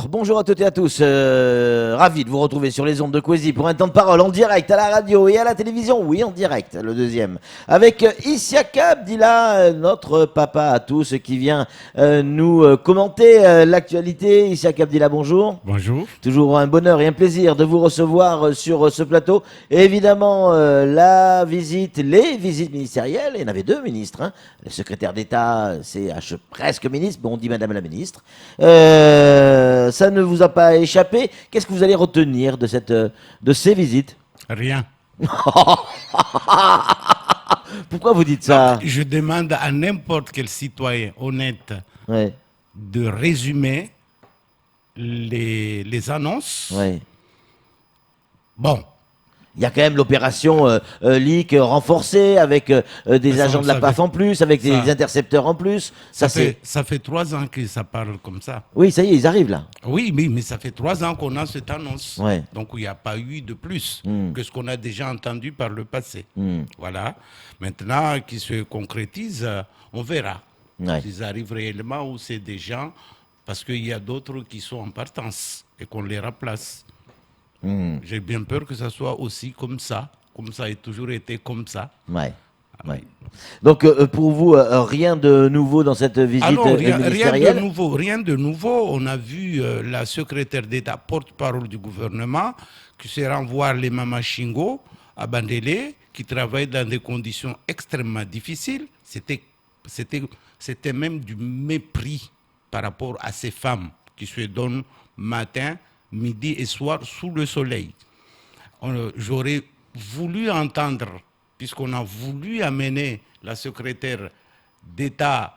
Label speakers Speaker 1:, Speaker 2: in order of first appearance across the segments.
Speaker 1: bonjour à toutes et à tous. Ravi de vous retrouver sur les ondes de Kwesi pour un temps de parole en direct à la radio et à la télévision. Oui, en direct, le deuxième. Avec Isiaka Abdillah, notre papa à tous, qui vient nous commenter l'actualité. Isiaka Abdillah, bonjour.
Speaker 2: Bonjour.
Speaker 1: Toujours un bonheur et un plaisir de vous recevoir sur ce plateau. Et évidemment, les visites ministérielles. Il y en avait deux ministres. Hein. Le secrétaire d'État, CH presque ministre, bon, on dit Madame la ministre. Ça ne vous a pas échappé. Qu'est-ce que vous allez retenir de ces visites?
Speaker 2: Rien.
Speaker 1: Pourquoi vous dites ça?
Speaker 2: Non, je demande à n'importe quel citoyen honnête de résumer les annonces.
Speaker 1: Ouais.
Speaker 2: Bon.
Speaker 1: Il y a quand même l'opération LEAK renforcée avec des agents de la PAF en plus, avec des intercepteurs en plus.
Speaker 2: Ça fait 3 ans que ça parle comme ça.
Speaker 1: Oui, ça y est, ils arrivent là.
Speaker 2: Oui, mais ça fait 3 ans qu'on a cette annonce.
Speaker 1: Ouais.
Speaker 2: Donc il n'y a pas eu de plus que ce qu'on a déjà entendu par le passé. Voilà. Maintenant qu'ils se concrétisent, on verra.
Speaker 1: Ouais.
Speaker 2: S'ils arrivent réellement ou c'est des gens, parce qu'il y a d'autres qui sont en partance et qu'on les remplace. J'ai bien peur que ça soit aussi comme ça a toujours été comme ça.
Speaker 1: Ouais. Ouais. Donc pour vous, rien de nouveau dans cette visite ministérielle?
Speaker 2: Rien de nouveau. On a vu la secrétaire d'État, porte-parole du gouvernement, qui s'est rendue voir les Mama Shingo à Bandélé, qui travaillent dans des conditions extrêmement difficiles. C'était même du mépris par rapport à ces femmes qui se donnent matin, midi et soir sous le soleil. J'aurais voulu entendre, puisqu'on a voulu amener la secrétaire d'État,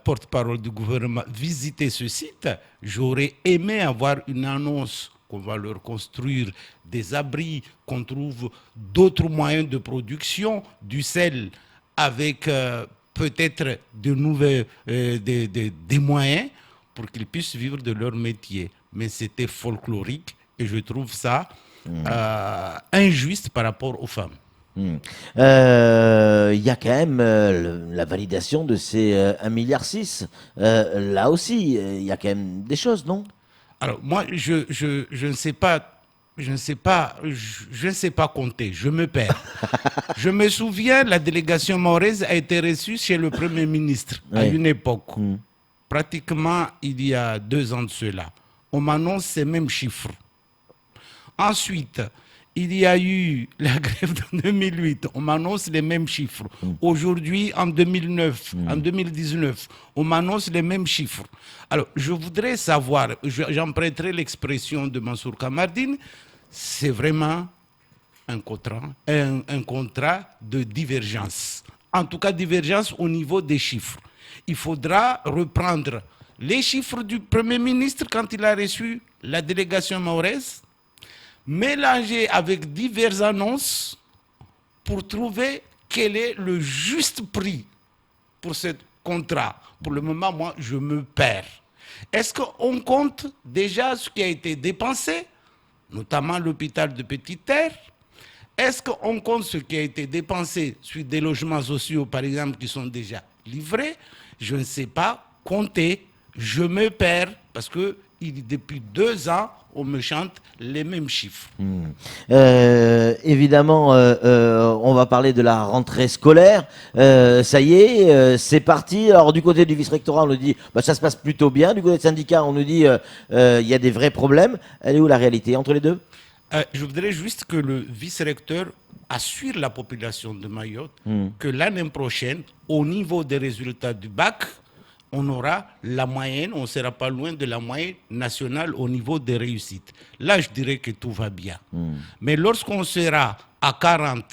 Speaker 2: porte-parole du gouvernement, visiter ce site, j'aurais aimé avoir une annonce qu'on va leur construire des abris, qu'on trouve d'autres moyens de production, du sel avec peut-être de nouvelles, des moyens pour qu'ils puissent vivre de leur métier. Mais c'était folklorique et je trouve ça injuste par rapport aux femmes.
Speaker 1: Il y a quand même la validation de ces 1,6 milliard. Là aussi, il y a quand même des choses, non?
Speaker 2: Alors moi, je ne sais pas. Je ne sais pas compter, je me perds. Je me souviens, la délégation mahoraise a été reçue chez le Premier ministre à une époque, pratiquement il y a 2 ans de cela. On m'annonce ces mêmes chiffres. Ensuite, il y a eu la grève de 2008, on m'annonce les mêmes chiffres. Aujourd'hui, en 2019, on m'annonce les mêmes chiffres. Alors, je voudrais savoir, j'emprunterai l'expression de Mansour Kamardine, c'est vraiment un contrat de divergence. En tout cas, divergence au niveau des chiffres. Il faudra reprendre les chiffres du Premier ministre quand il a reçu la délégation mahoraise, mélanger avec diverses annonces pour trouver quel est le juste prix pour ce contrat. Pour le moment, moi, je me perds. Est-ce qu'on compte déjà ce qui a été dépensé, notamment l'hôpital de Petite-Terre? Est-ce qu'on compte ce qui a été dépensé sur des logements sociaux, par exemple, qui sont déjà livrés? Je ne sais pas compter. Je me perds parce que depuis 2 ans, on me chante les mêmes chiffres.
Speaker 1: Évidemment, on va parler de la rentrée scolaire. Ça y est, c'est parti. Alors du côté du vice-rectorat, on nous dit ça se passe plutôt bien. Du côté des syndicats, on nous dit il y a des vrais problèmes. Elle est où la réalité entre les deux?
Speaker 2: Je voudrais juste que le vice-recteur assure la population de Mayotte que l'année prochaine, au niveau des résultats du bac, on aura la moyenne, on ne sera pas loin de la moyenne nationale au niveau des réussites. Là, je dirais que tout va bien. Mais lorsqu'on sera à 40,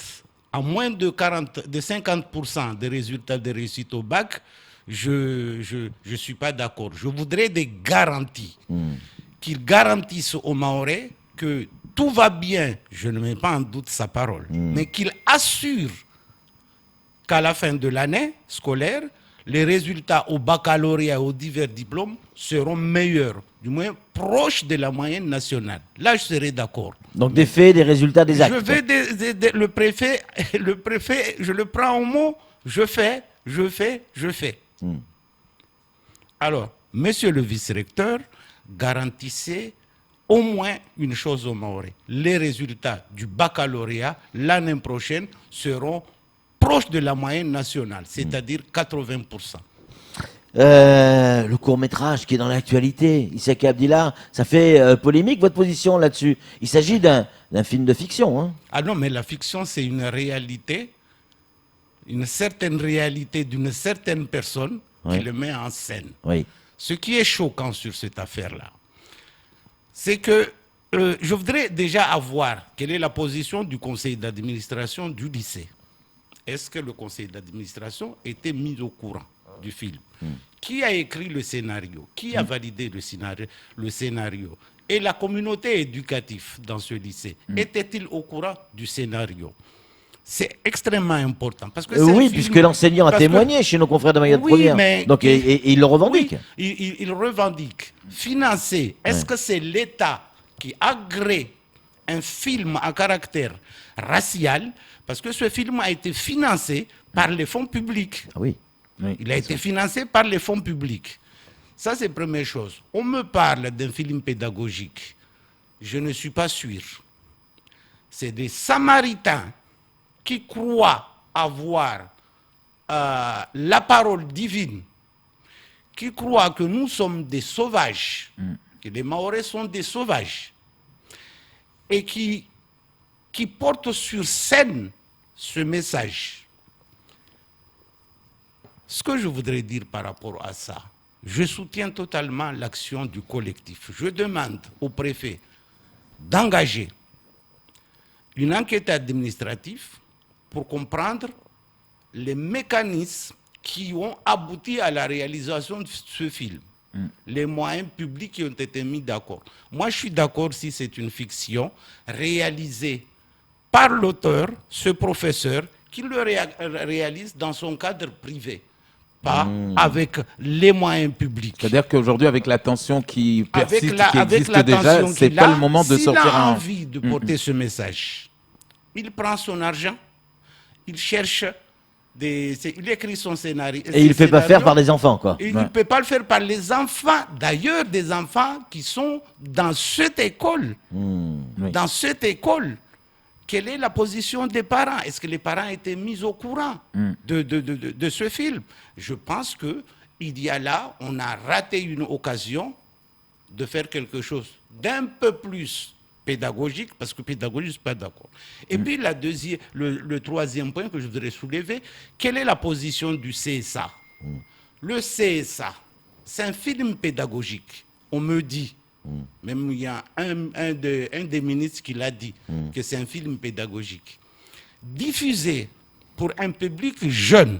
Speaker 2: à moins de 50% des résultats de réussite au bac, je ne suis pas d'accord. Je voudrais des garanties. Qu'ils garantissent aux Mahorais que tout va bien, je ne mets pas en doute sa parole, mais qu'il assure qu'à la fin de l'année scolaire, les résultats au baccalauréat et aux divers diplômes seront meilleurs, du moins proches de la moyenne nationale. Là, je serai d'accord.
Speaker 1: Donc des faits, des résultats, des actes.
Speaker 2: Je vais le préfet, je le prends au mot, je fais. Alors, monsieur le vice-recteur, garantissait au moins une chose aux Mahorais. Les résultats du baccalauréat l'année prochaine seront proches de la moyenne nationale, c'est-à-dire 80%.
Speaker 1: Le court-métrage qui est dans l'actualité, Issa Abdillah, ça fait polémique votre position là-dessus. Il s'agit d'un film de fiction. Hein.
Speaker 2: Ah non, mais la fiction, c'est une réalité, une certaine réalité d'une certaine personne qui le met en scène.
Speaker 1: Oui.
Speaker 2: Ce qui est choquant sur cette affaire-là, c'est que je voudrais déjà avoir quelle est la position du conseil d'administration du lycée. Est-ce que le conseil d'administration était mis au courant du film? Qui a écrit le scénario? Qui a validé le scénario? Et la communauté éducative dans ce lycée, était-il au courant du scénario? C'est extrêmement important. Parce que
Speaker 1: Oui, puisque l'enseignant a témoigné chez nos confrères de Mayotte Première.
Speaker 2: Mais
Speaker 1: donc, et il le revendique.
Speaker 2: Oui, il revendique. Financer, est-ce que c'est l'État qui agrée un film à caractère racial? Parce que ce film a été financé par les fonds publics.
Speaker 1: Ah oui.
Speaker 2: Il a été financé par les fonds publics. Ça, c'est la première chose. On me parle d'un film pédagogique. Je ne suis pas sûr. C'est des Samaritains qui croient avoir la parole divine, qui croient que nous sommes des sauvages, que les Mahorais sont des sauvages, et qui portent sur scène ce message. Ce que je voudrais dire par rapport à ça, je soutiens totalement l'action du collectif. Je demande au préfet d'engager une enquête administrative pour comprendre les mécanismes qui ont abouti à la réalisation de ce film. Les moyens publics qui ont été mis d'accord. Moi, je suis d'accord si c'est une fiction réalisée par l'auteur, ce professeur, qui le réalise dans son cadre privé, pas avec les moyens publics.
Speaker 3: C'est-à-dire qu'aujourd'hui, avec la tension qui persiste, qui
Speaker 2: avec
Speaker 3: existe
Speaker 2: la
Speaker 3: déjà,
Speaker 2: tension
Speaker 3: c'est
Speaker 2: qu'il
Speaker 3: pas
Speaker 2: a,
Speaker 3: le moment de
Speaker 2: s'il
Speaker 3: sortir
Speaker 2: a
Speaker 3: un...
Speaker 2: envie de porter ce message, il prend son argent, il cherche, il écrit son scénario.
Speaker 1: Et il ne fait pas faire par les enfants, quoi.
Speaker 2: Il ne peut pas le faire par les enfants. D'ailleurs, des enfants qui sont dans cette école. Dans cette école. Quelle est la position des parents? Est-ce que les parents étaient mis au courant de ce film? Je pense qu'il y a là, on a raté une occasion de faire quelque chose d'un peu plus pédagogique, parce que pédagogique, je ne suis pas d'accord. Et puis le troisième point que je voudrais soulever, quelle est la position du CSA? Le CSA, c'est un film pédagogique. On me dit, même il y a un des ministres qui l'a dit, que c'est un film pédagogique. Diffusé pour un public jeune.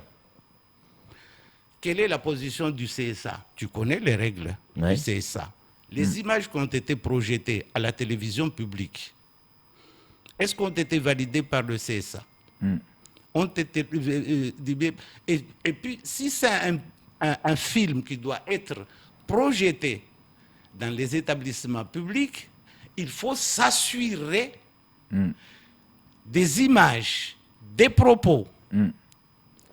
Speaker 2: Quelle est la position du CSA? Tu connais les règles du CSA. Les images qui ont été projetées à la télévision publique, est-ce qu'ont été validées par le CSA? Ont été, et puis, si c'est un film qui doit être projeté dans les établissements publics, il faut s'assurer des images, des propos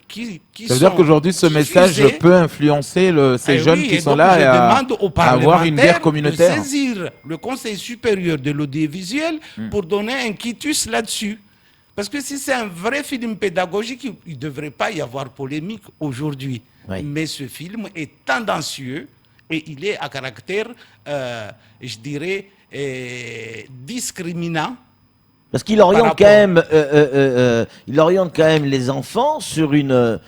Speaker 2: qui
Speaker 3: Ça veut dire qu'aujourd'hui, ce message peut influencer ces jeunes qui sont là à avoir une guerre communautaire.
Speaker 2: De saisir le Conseil supérieur de l'audiovisuel pour donner un quitus là-dessus. Parce que si c'est un vrai film pédagogique, il ne devrait pas y avoir polémique aujourd'hui. Mais ce film est tendancieux et il est à caractère, je dirais, discriminant.
Speaker 1: Parce qu'il oriente quand même, il oriente quand même les enfants sur une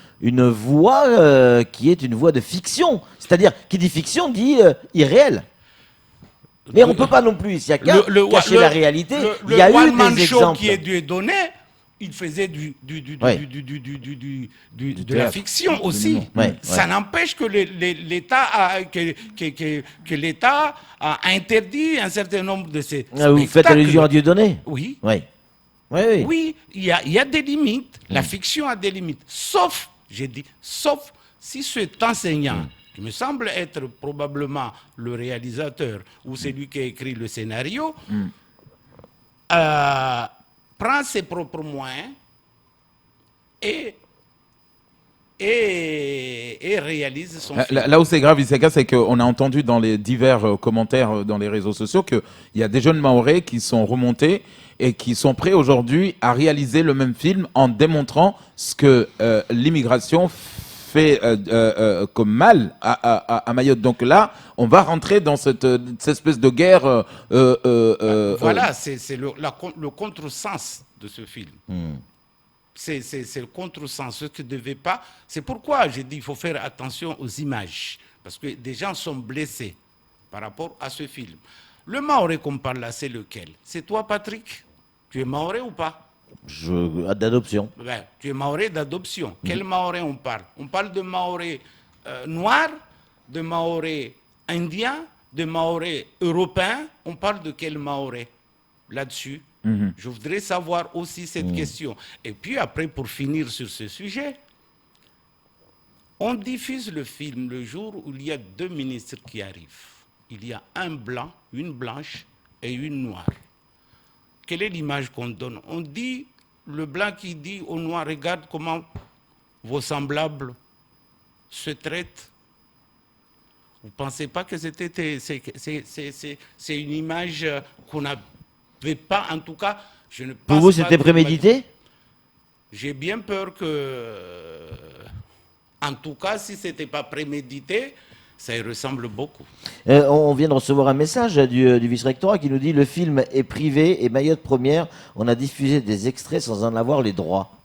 Speaker 1: voie qui est une voie de fiction. C'est-à-dire, qui dit fiction dit irréel. Mais on ne peut pas non plus ici à cacher la réalité. Il y a eu des exemples
Speaker 2: qui est donné. Il faisait de la fiction aussi. Ça n'empêche que l'État a interdit un certain nombre de ces spectacles.
Speaker 1: Vous faites allusion à Dieudonné?
Speaker 2: Oui.
Speaker 1: Oui,
Speaker 2: il y a des limites. La fiction a des limites. Sauf si cet enseignant, qui me semble être probablement le réalisateur ou celui qui a écrit le scénario, prend ses propres moyens et et réalise son film.
Speaker 3: Là où c'est grave, Isaka, c'est qu'on a entendu dans les divers commentaires dans les réseaux sociaux qu'il y a des jeunes Mahorais qui sont remontés et qui sont prêts aujourd'hui à réaliser le même film en démontrant ce que l'immigration fait comme mal à Mayotte. Donc là, on va rentrer dans cette espèce de guerre.
Speaker 2: Voilà, c'est le contresens de ce film. C'est le contresens. Ce que devait pas. C'est pourquoi j'ai dit qu'il faut faire attention aux images. Parce que des gens sont blessés par rapport à ce film. Le Mahorais qu'on parle là, c'est lequel? C'est toi, Patrick? Tu es Mahorais ou pas?
Speaker 1: D'adoption.
Speaker 2: Ben, tu es Mahorais d'adoption. Quel Mahorais on parle? On parle de Mahorais noirs, de Mahorais indiens, de Mahorais européens. On parle de quel Mahorais là-dessus? Je voudrais savoir aussi cette question. Et puis après, pour finir sur ce sujet, on diffuse le film le jour où il y a 2 ministres qui arrivent. Il y a un blanc, une blanche et une noire. Quelle est l'image qu'on donne? On dit, le blanc qui dit au noir, regarde comment vos semblables se traitent. Vous ne pensez pas que c'est une image qu'on n'avait pas, en tout cas, je ne pense pas.
Speaker 1: Pour vous, c'était prémédité?
Speaker 2: J'ai bien peur que, en tout cas, si ce n'était pas prémédité, ça y ressemble beaucoup.
Speaker 1: On vient de recevoir un message du vice-rectorat qui nous dit « Le film est privé et Mayotte Première, on a diffusé des extraits sans en avoir les droits. »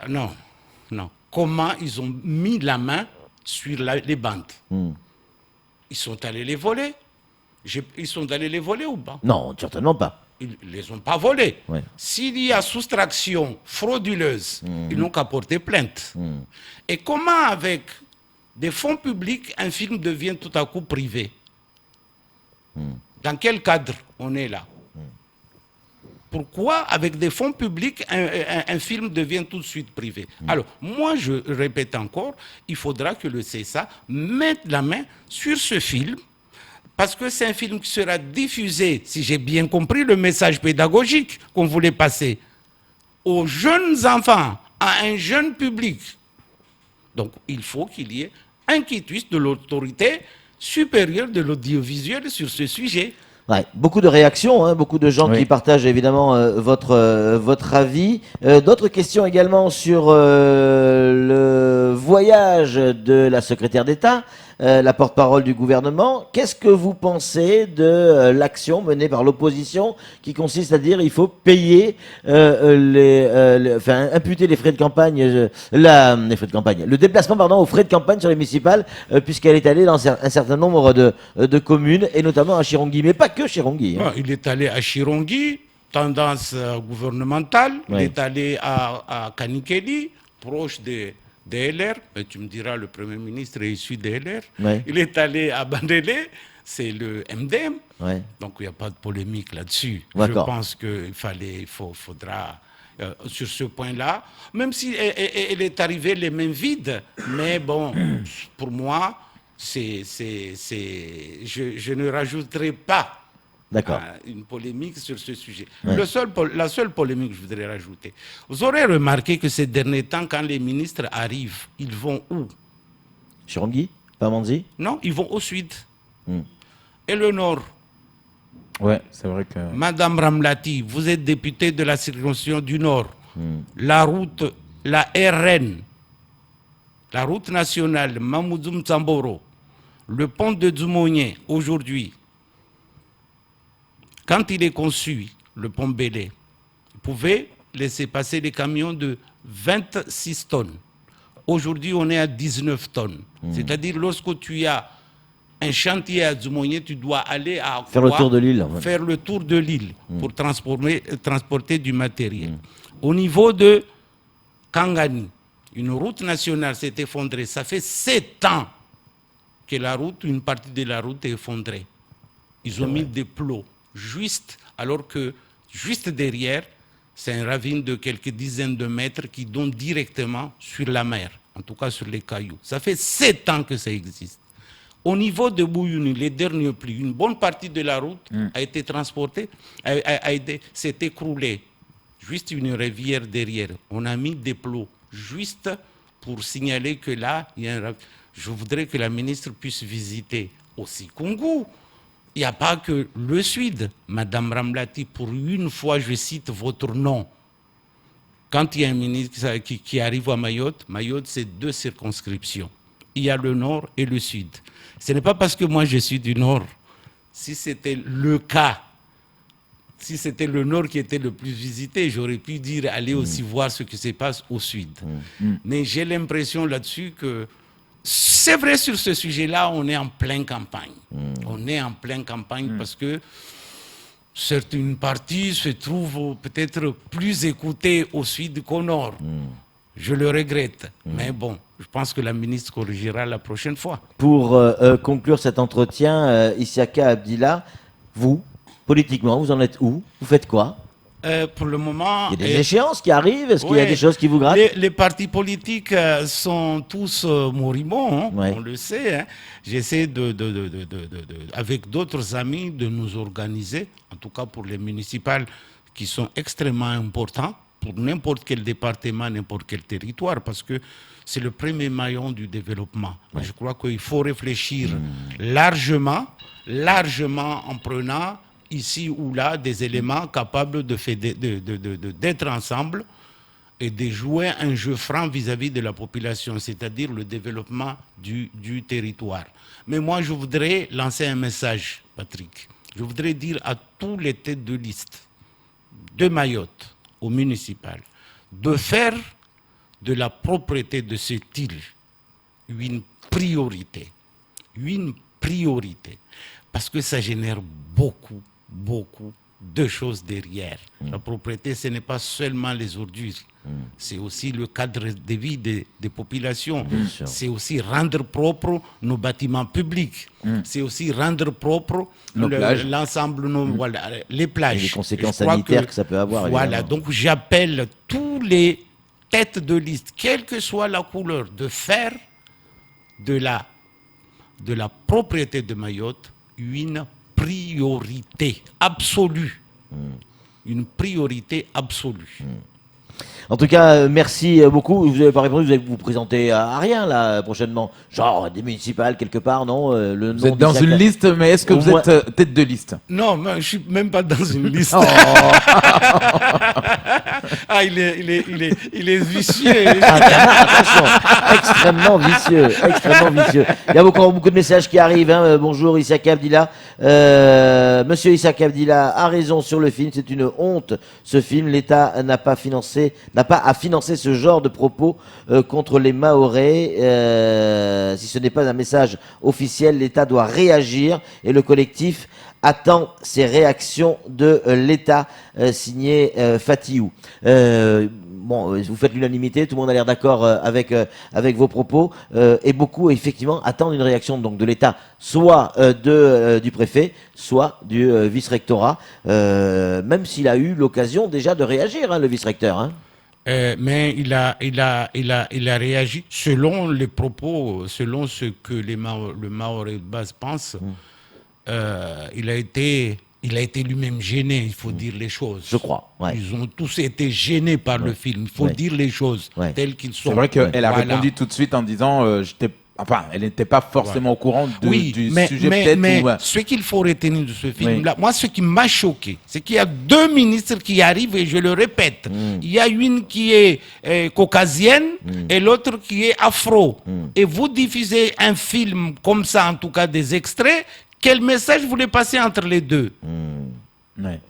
Speaker 2: Non. Comment ils ont mis la main sur les bandes? Ils sont allés les voler. Ils sont allés les voler ou pas?
Speaker 1: Non, certainement pas.
Speaker 2: Ils ne les ont pas volés.
Speaker 1: Ouais.
Speaker 2: S'il y a soustraction frauduleuse, ils n'ont qu'à porter plainte. Et comment, avec des fonds publics, un film devient tout à coup privé? Dans quel cadre on est là? Pourquoi, avec des fonds publics, un film devient tout de suite privé? Alors, moi, je répète encore, il faudra que le CSA mette la main sur ce film, parce que c'est un film qui sera diffusé, si j'ai bien compris le message pédagogique qu'on voulait passer, aux jeunes enfants, à un jeune public. Donc, il faut qu'il y ait un quitus de l'autorité supérieure de l'audiovisuel sur ce sujet.
Speaker 1: Ouais, beaucoup de réactions, beaucoup de gens qui partagent évidemment votre avis. D'autres questions également sur le voyage de la secrétaire d'État, la porte-parole du gouvernement. Qu'est-ce que vous pensez de l'action menée par l'opposition qui consiste à dire il faut payer imputer les frais de campagne, le déplacement aux frais de campagne sur les municipales puisqu'elle est allée dans un certain nombre de communes et notamment à Chirongui, mais pas que Chirongui.
Speaker 2: Non, il est allé à Chirongui, tendance gouvernementale. Il est allé à Kanikeli, proche des LR. Mais tu me diras, le Premier ministre est issu des LR. Il est allé à Bandélé, c'est le MDM. Donc il n'y a pas de polémique là-dessus. Je pense qu'il faudra, sur ce point-là, même si elle est arrivée les mains vides, mais bon, pour moi, je ne rajouterai pas une polémique sur ce sujet. La seule polémique que je voudrais rajouter, vous aurez remarqué que ces derniers temps, quand les ministres arrivent, ils vont où?
Speaker 1: Chirongui? Pamandzi?
Speaker 2: Non, ils vont au sud. Et le nord?
Speaker 3: Ouais, c'est vrai que...
Speaker 2: Madame Ramlati, vous êtes députée de la circonscription du Nord. La route, la RN, la route nationale Mamoudoum Tsamboro, le pont de Dzumonye, aujourd'hui, quand il est conçu, le pont Bélé, vous pouvez laisser passer des camions de 26 tonnes. Aujourd'hui, on est à 19 tonnes. C'est-à-dire, lorsque tu as un chantier à Dzumonye, tu dois aller à
Speaker 1: faire le tour de l'île.
Speaker 2: Faire le tour de l'île pour transporter du matériel. Au niveau de Kangani, une route nationale s'est effondrée. Ça fait 7 ans que une partie de la route est effondrée. Ils ont mis des plots, alors que juste derrière, c'est un ravine de quelques dizaines de mètres qui donne directement sur la mer, en tout cas sur les cailloux. Ça fait 7 ans que ça existe. Au niveau de Bouyouni, les derniers pluies, une bonne partie de la route a été transportée, s'est écroulée. Juste une rivière derrière. On a mis des plots juste pour signaler que là, il y a je voudrais que la ministre puisse visiter aussi Congo. Il n'y a pas que le Sud. Madame Ramlati, pour une fois, je cite votre nom. Quand il y a un ministre qui arrive à Mayotte, Mayotte, c'est 2 circonscriptions. Il y a le Nord et le Sud. Ce n'est pas parce que moi, je suis du Nord. Si c'était le cas, si c'était le Nord qui était le plus visité, j'aurais pu dire allez aussi voir ce qui se passe au Sud. Mais j'ai l'impression là-dessus que c'est vrai sur ce sujet-là, on est en pleine campagne. On est en pleine campagne parce que certaines parties se trouvent peut-être plus écoutées au Sud qu'au Nord. Je le regrette. Mais bon, je pense que la ministre corrigera la prochaine fois.
Speaker 1: Pour conclure cet entretien, Issaka Abdillah, vous, politiquement, vous en êtes où? Vous faites quoi?
Speaker 2: Pour le moment...
Speaker 1: Il y a des échéances qui arrivent. Est-ce qu'il y a des choses qui vous grattent?
Speaker 2: Les partis politiques sont tous moribonds, hein, on le sait. Hein. J'essaie avec d'autres amis de nous organiser, en tout cas pour les municipales qui sont extrêmement importants, pour n'importe quel département, n'importe quel territoire, parce que c'est le premier maillon du développement. Je crois qu'il faut réfléchir largement en prenant ici ou là des éléments capables d'être ensemble et de jouer un jeu franc vis-à-vis de la population, c'est-à-dire le développement du territoire. Mais moi, je voudrais lancer un message, Patrick. Je voudrais dire à tous les têtes de liste de Mayotte au municipal de faire de la propriété de cette île une priorité. Une priorité. Parce que ça génère beaucoup de choses derrière. La propriété, ce n'est pas seulement les ordures. C'est aussi le cadre de vie des populations. C'est aussi rendre propre nos bâtiments publics. C'est aussi rendre propre l'ensemble, voilà, les plages.
Speaker 1: Et les conséquences sanitaires que ça peut avoir.
Speaker 2: Voilà,
Speaker 1: évidemment.
Speaker 2: donc j'appelle tous les têtes de liste, quelle que soit la couleur, de faire de la propriété de Mayotte une priorité absolue. Une priorité absolue.
Speaker 1: En tout cas, merci beaucoup. Vous n'avez pas répondu, vous allez vous présenter à rien là prochainement. Genre des municipales quelque part, non? Le
Speaker 3: Vous êtes dans une liste, mais est-ce que
Speaker 1: Au
Speaker 3: vous
Speaker 1: moins-
Speaker 3: êtes tête de liste?
Speaker 2: Non, mais je ne suis même pas dans une liste. Ah, il est vicieux.
Speaker 1: Attention, extrêmement vicieux, extrêmement vicieux. Il y a beaucoup de messages qui arrivent. Hein. Bonjour Issaka Abdillah. Monsieur Issaka Abdillah a raison sur le film. C'est une honte. Ce film, l'État n'a pas à financer ce genre de propos contre les Mahorais. Si ce n'est pas un message officiel, l'État doit réagir et le collectif attend ces réactions de l'État, signé Fatiou. Bon, vous faites l'unanimité, tout le monde a l'air d'accord avec vos propos, et beaucoup effectivement attendent une réaction donc de l'État, soit du préfet, soit du vice-rectorat, même s'il a eu l'occasion déjà de réagir, hein, le vice-recteur. Hein.
Speaker 2: Mais il a réagi selon les propos, selon ce que le Mahorais de base pense. Il a été lui-même gêné, il faut dire les choses.
Speaker 1: Je crois. Ouais.
Speaker 2: Ils ont tous été gênés par le film. Il faut dire les choses telles qu'ils sont.
Speaker 3: C'est vrai qu'elle a répondu tout de suite en disant elle n'était pas forcément au courant du sujet peut-être.
Speaker 2: Mais ce qu'il faut retenir de ce film-là, moi, ce qui m'a choqué, c'est qu'il y a 2 ministres qui arrivent, et je le répète. Il y a une qui est caucasienne et l'autre qui est afro. Et vous diffusez un film comme ça, en tout cas des extraits. Quel message vous voulez passer entre les deux?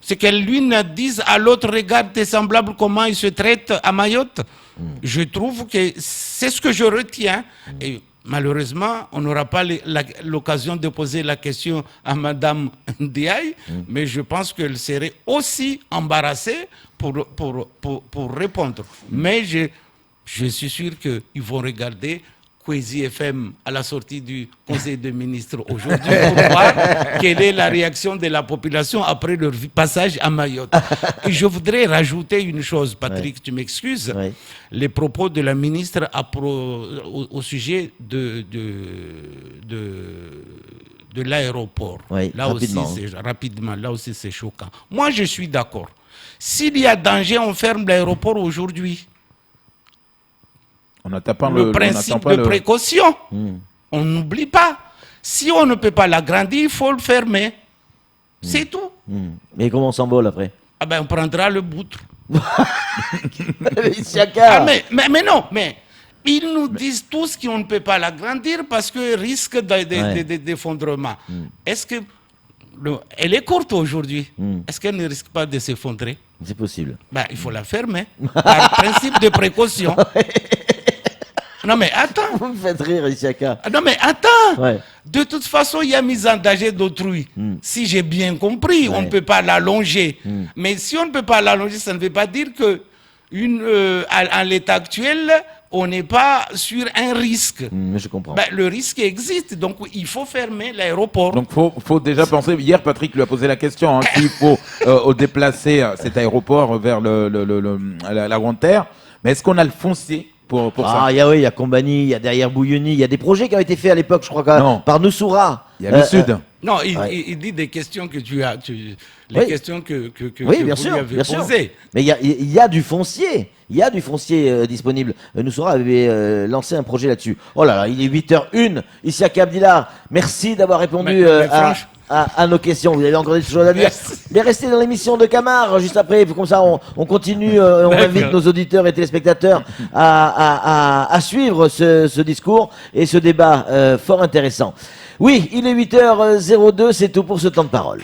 Speaker 2: C'est que l'une dise à l'autre, regarde tes semblables, comment ils se traitent à Mayotte. Je trouve que c'est ce que je retiens. Et malheureusement, on n'aura pas l'occasion de poser la question à Madame Ndiaye, mais je pense qu'elle serait aussi embarrassée pour répondre. Mais je suis sûr qu'ils vont regarder Kwesi FM à la sortie du Conseil des ministres aujourd'hui pour voir quelle est la réaction de la population après leur passage à Mayotte. Et je voudrais rajouter une chose, Patrick, tu m'excuses. Les propos de la ministre au sujet de l'aéroport. Là aussi, c'est choquant. Moi, je suis d'accord. S'il y a danger, on ferme l'aéroport aujourd'hui.
Speaker 3: On n'attend pas
Speaker 2: le principe de précaution. On n'oublie pas. Si on ne peut pas l'agrandir, il faut le fermer. C'est tout.
Speaker 1: Mais comment on s'envole après?
Speaker 2: Ah ben, on prendra le boutre.
Speaker 1: Isiaka.
Speaker 2: Ah, mais non, mais ils nous disent tous qu'on ne peut pas l'agrandir parce que risque d'effondrement. Est-ce que elle est courte aujourd'hui? Est-ce qu'elle ne risque pas de s'effondrer?
Speaker 1: C'est possible.
Speaker 2: Ben, il faut la fermer. Par principe de précaution. Non mais attends.
Speaker 1: Vous me faites rire, Isiaka.
Speaker 2: Non mais attends.
Speaker 1: Ouais.
Speaker 2: De toute façon, il y a mise en danger d'autrui. Si j'ai bien compris, on ne peut pas l'allonger. Mais si on ne peut pas l'allonger, ça ne veut pas dire que en l'état actuel, on n'est pas sur un risque.
Speaker 1: Je comprends.
Speaker 2: Ben, le risque existe, donc il faut fermer l'aéroport.
Speaker 3: Donc faut déjà penser. Hier, Patrick lui a posé la question s'il faut déplacer cet aéroport vers la Grande Terre. Mais est-ce qu'on a le foncier pour ça?
Speaker 1: Il y a Combani, il y a derrière Bouilloni, il y a des projets qui ont été faits à l'époque, je crois, par Noussoura.
Speaker 3: Il y a le Sud.
Speaker 2: Non, il dit des questions que les questions que
Speaker 1: oui,
Speaker 2: vous
Speaker 1: bien
Speaker 2: lui
Speaker 1: sûr,
Speaker 2: avez
Speaker 1: bien sûr.
Speaker 2: posées.
Speaker 1: Mais il y a du foncier. Il y a du foncier disponible. Noussoura avait lancé un projet là-dessus. Oh là là, il est 8h01. Isiaka Abdillah, merci d'avoir répondu
Speaker 2: Mais franchement,
Speaker 1: à nos questions. Vous avez encore des choses à dire.
Speaker 2: Merci.
Speaker 1: Mais restez dans l'émission de Camar juste après. Comme ça, on continue. On invite nos auditeurs et téléspectateurs à suivre ce discours et ce débat fort intéressant. Oui, il est 8h02. C'est tout pour ce temps de parole.